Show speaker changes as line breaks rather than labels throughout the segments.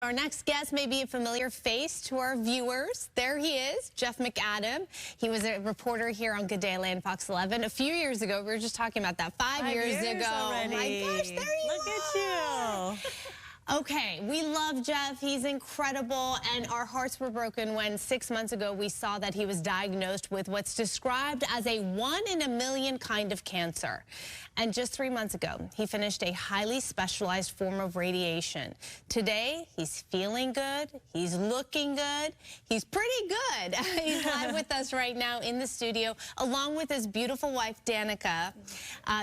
Our next guest may be a familiar face to our viewers. There he is, Jeff McAdam. He was a reporter here on Good Day Land Fox 11 a few years ago. We were just talking about that. Five years ago.
Already.
Oh my gosh, there you
Look
are.
at you.
Okay, we love Jeff. He's incredible, and our hearts were broken when 6 months ago we saw that he was diagnosed with what's described as a 1 in a million kind of cancer. And just 3 months ago, he finished a highly specialized form of radiation. Today, he's feeling good. He's looking good. He's pretty good. He's live with us right now in the studio, along with his beautiful wife, Danica.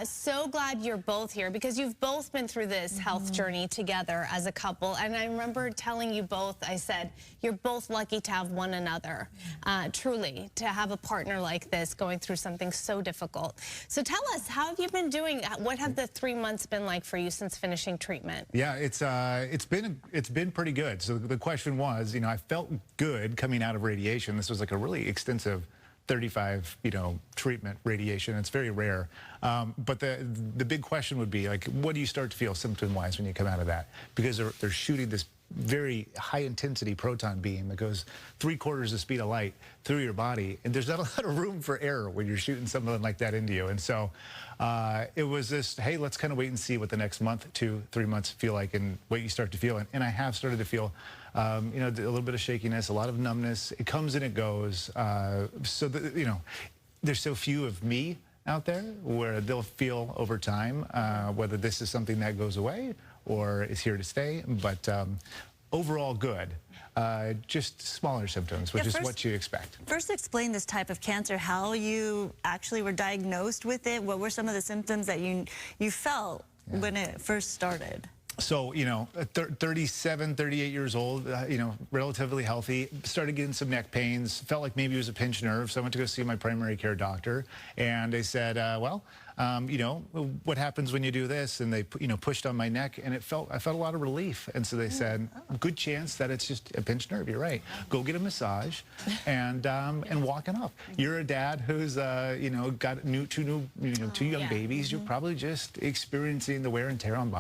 So glad you're both here because you've both been through this health journey together as a couple. And I remember telling you both, I said, you're both lucky to have one another, truly, to have a partner like this going through something so difficult. So tell us, how have you been doing? What have the 3 months been like for you since finishing treatment?
Yeah, it's been pretty good. So the question was, I felt good coming out of radiation. This was like a really extensive 35, treatment radiation. It's very rare. But the big question would be, like, what do you start to feel symptom-wise when you come out of that? Because they're shooting this very high-intensity proton beam that goes 3/4 the speed of light through your body, and there's not a lot of room for error when you're shooting something like that into you. And so it was this, hey, let's kind of wait and see what the next month, 2, 3 months feel like and what you start to feel. And I have started to feel, a little bit of shakiness, a lot of numbness. It comes and it goes. So there's so few of me out there where they'll feel over time whether this is something that goes away or is here to stay. But overall good. Just smaller symptoms, which is what you expect.
First, explain this type of cancer, how you actually were diagnosed with it. What were some of the symptoms that you felt when it first started?
So, 37, 38 years old, relatively healthy, started getting some neck pains, felt like maybe it was a pinched nerve, so I went to go see my primary care doctor, and they said, what happens when you do this? And they, pushed on my neck, and I felt a lot of relief. And so they said, good chance that it's just a pinched nerve. You're right. Go get a massage and walk it off. You're a dad who's, got two young babies. You're probably just experiencing the wear and tear on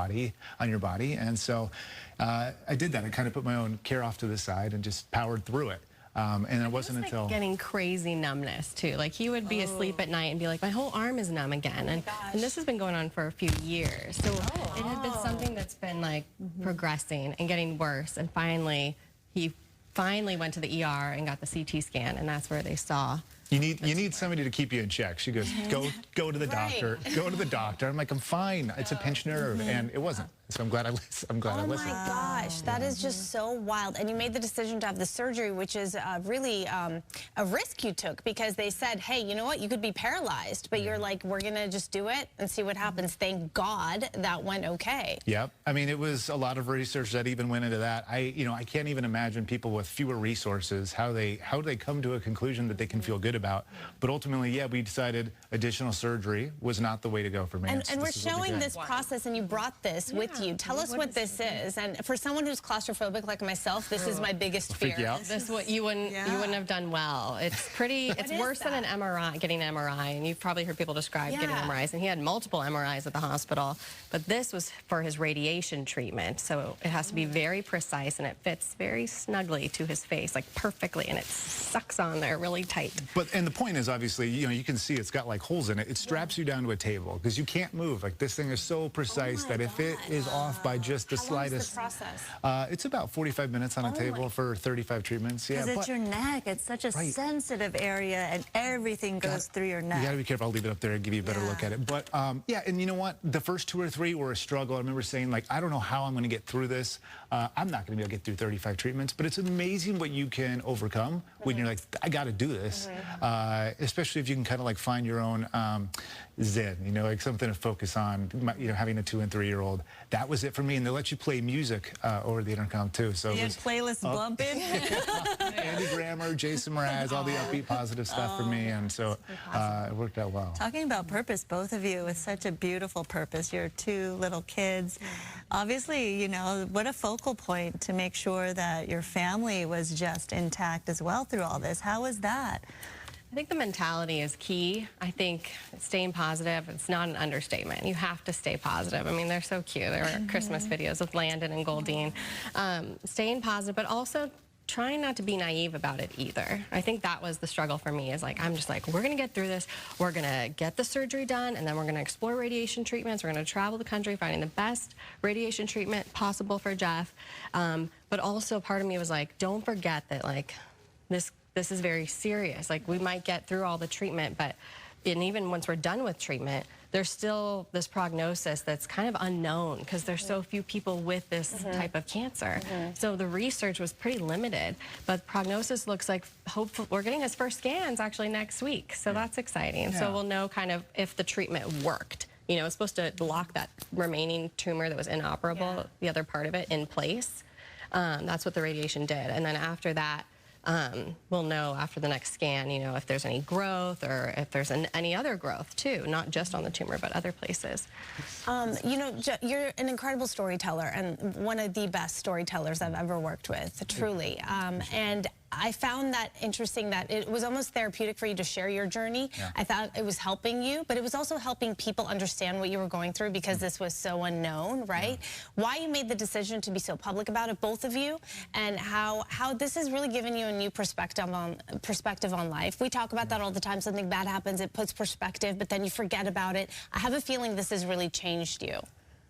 your body. And so I did that. I kind of put my own care off to the side and just powered through it. And it wasn't until...
Like getting crazy numbness, too. Like, he would be asleep at night and be like, my whole arm is numb again. And this has been going on for a few years. So it had been something that's been, like, progressing and getting worse. And finally, he went to the ER and got the CT scan, and that's where they saw...
You need somebody to keep you in check. She goes, go to the doctor. Go to the doctor. I'm like, I'm fine. It's a pinched nerve, and it wasn't. So I'm glad I listened.
Oh my gosh, that is just so wild. And you made the decision to have the surgery, which is really a risk you took, because they said, hey, you know what? You could be paralyzed, but you're like, we're gonna just do it and see what happens. Thank God that went okay.
Yep. I mean, it was a lot of research that even went into that. I can't even imagine people with fewer resources how they come to a conclusion that they can feel good about. But ultimately, yeah, we decided additional surgery was not the way to go for me.
And we're showing this process, and you brought this with you. Tell us what this is. And for someone who's claustrophobic like myself, this is my biggest fear.
This is what you wouldn't have done well. It's pretty. It's worse than an MRI, getting an MRI. And you've probably heard people describe getting MRIs. And he had multiple MRIs at the hospital. But this was for his radiation treatment. So it has to be very precise, and it fits very snugly to his face, like perfectly, and it sucks on there really tight.
And the point is, obviously, you can see it's got like holes in it. It straps you down to a table because you can't move. Like, this thing is so precise that if it is off by just the slightest...
How long is the process?
It's about 45 minutes on a table for 35 treatments. Yeah,
because it's your neck. It's such a sensitive area, and everything goes through your neck.
You gotta be careful. I'll leave it up there and give you a better look at it. But yeah, and you know what? The first 2 or 3 were a struggle. I remember saying, like, I don't know how I'm going to get through this. I'm not going to be able to get through 35 treatments, but it's amazing what you can overcome when you're like, I got to do this. Especially if you can kind of like find your own zen, like something to focus on. Having a 2- and 3-year-old, that was it for me. And they let you play music over the intercom too. So
you had playlist bumping.
Andy Grammer, Jason Mraz, all the upbeat, positive stuff for me, and so it worked out well.
Talking about purpose, both of you with such a beautiful purpose. Your 2 little kids. Obviously, what a focal point to make sure that your family was just intact as well through all this. How was that?
I think the mentality is key. I think staying positive, it's not an understatement. You have to stay positive. I mean, they're so cute. There were Christmas videos with Landon and Goldine. Staying positive, but also trying not to be naive about it either. I think that was the struggle for me, is like, I'm just like, we're gonna get through this. We're gonna get the surgery done, and then we're gonna explore radiation treatments. We're gonna travel the country finding the best radiation treatment possible for Jeff. But also part of me was like, don't forget that like this is very serious. Like, we might get through all the treatment, and even once we're done with treatment, there's still this prognosis that's kind of unknown because there's so few people with this type of cancer. So the research was pretty limited, but prognosis looks like, hopefully, we're getting his first scans actually next week. So that's exciting. So we'll know kind of if the treatment worked. You know, it's supposed to lock that remaining tumor that was inoperable, the other part of it, in place. That's what the radiation did. And then after that, we'll know after the next scan, you know, if there's any growth or if there's any other growth too, not just on the tumor, but other places.
You know, you're an incredible storyteller and one of the best storytellers I've ever worked with, truly. And I found that interesting that it was almost therapeutic for you to share your journey. I thought it was helping you, but it was also helping people understand what you were going through because this was so unknown, right? Why you made the decision to be so public about it, both of you, and how this has really given you a new perspective on life. We talk about that all the time. Something bad happens, it puts perspective, but then you forget about it. I have a feeling this has really changed you.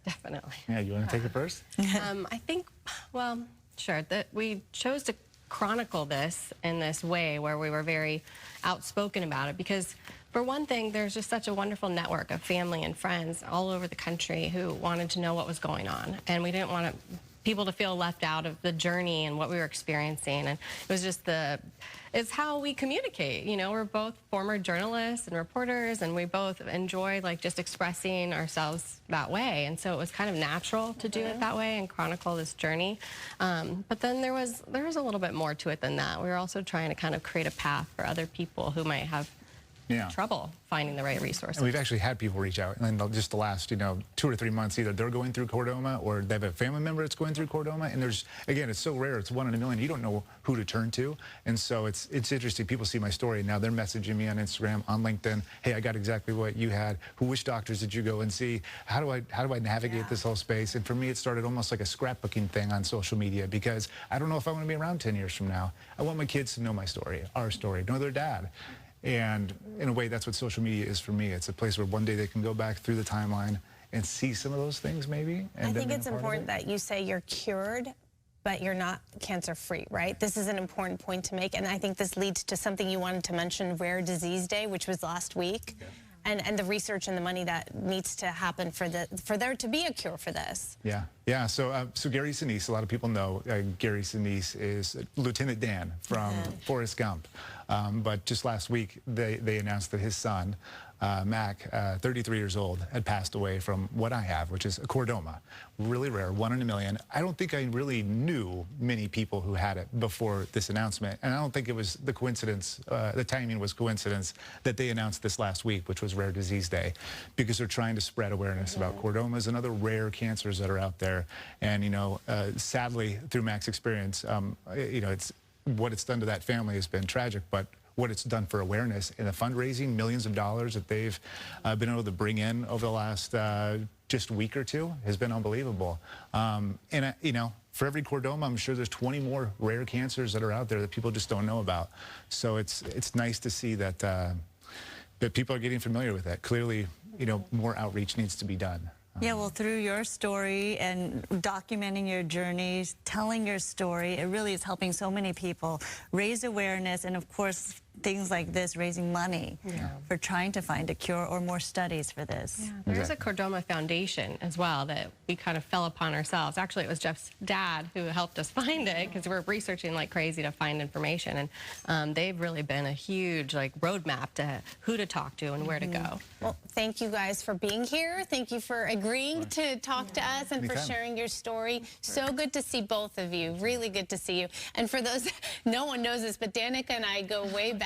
Definitely.
Yeah, you want to take it first?
I think, well, sure, that we chose to chronicle this in this way where we were very outspoken about it because, for one thing, there's just such a wonderful network of family and friends all over the country who wanted to know what was going on, and we didn't want people to feel left out of the journey and what we were experiencing. And it was just it's how we communicate. You know, we're both former journalists and reporters, and we both enjoy like just expressing ourselves that way. And so it was kind of natural to do it that way and chronicle this journey. But then there was a little bit more to it than that. We were also trying to kind of create a path for other people who might have trouble finding the right resources.
And we've actually had people reach out in just the last, 2 or 3 months. Either they're going through chordoma or they have a family member that's going through chordoma. And there's, again, it's so rare. It's 1 in a million. You don't know who to turn to. And so it's interesting. People see my story. Now they're messaging me on Instagram, on LinkedIn. Hey, I got exactly what you had. Which doctors did you go and see? How do I navigate this whole space? And for me, it started almost like a scrapbooking thing on social media because I don't know if I want to be around 10 years from now. I want my kids to know my story, our story, know their dad. And in a way, that's what social media is for me. It's a place where one day they can go back through the timeline and see some of those things maybe. And
I think it's important that you say you're cured, but you're not cancer-free, right? This is an important point to make, and I think this leads to something you wanted to mention, Rare Disease Day, which was last week, and the research and the money that needs to happen for there to be a cure for this.
Yeah. So Gary Sinise, a lot of people know Gary Sinise is Lieutenant Dan from Forrest Gump. But just last week, they announced that his son, Mac, 33 years old, had passed away from what I have, which is a chordoma. Really rare, 1 in a million. I don't think I really knew many people who had it before this announcement. And I don't think it was the coincidence, the timing was coincidence that they announced this last week, which was Rare Disease Day, because they're trying to spread awareness about chordomas and other rare cancers that are out there. And, sadly, through Mac's experience, it's what it's done to that family has been tragic, but what it's done for awareness and the fundraising, millions of dollars that they've been able to bring in over the last just week or two has been unbelievable. For every chordoma, I'm sure there's 20 more rare cancers that are out there that people just don't know about. So it's nice to see that that people are getting familiar with that. Clearly, more outreach needs to be done.
Yeah, well, through your story and documenting your journeys, telling your story, it really is helping so many people raise awareness and, of course, things like this, raising money for trying to find a cure or more studies for this.
Yeah, there is a Chordoma Foundation as well that we kind of fell upon ourselves. Actually, it was Jeff's dad who helped us find it because we're researching like crazy to find information. And they've really been a huge roadmap to who to talk to and where to go.
Well, thank you guys for being here. Thank you for agreeing to talk to us and for sharing your story. So good to see both of you. Really good to see you. And for those, no one knows this, but Danica and I go way back.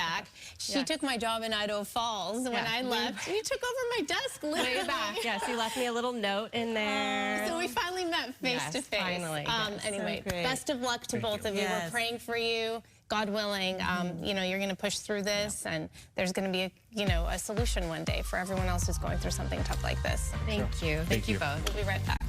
She took my job in Idaho Falls when I left. You took over my desk literally.
Way back. Yes, you left me a little note in there.
So we finally met face to face.
Finally.
Anyway, best of luck to both of you. We're praying for you. God willing, you know, you're going to push through this, and there's going to be a solution one day for everyone else who's going through something tough like this.
Thank you. Thank you both.
We'll be right back.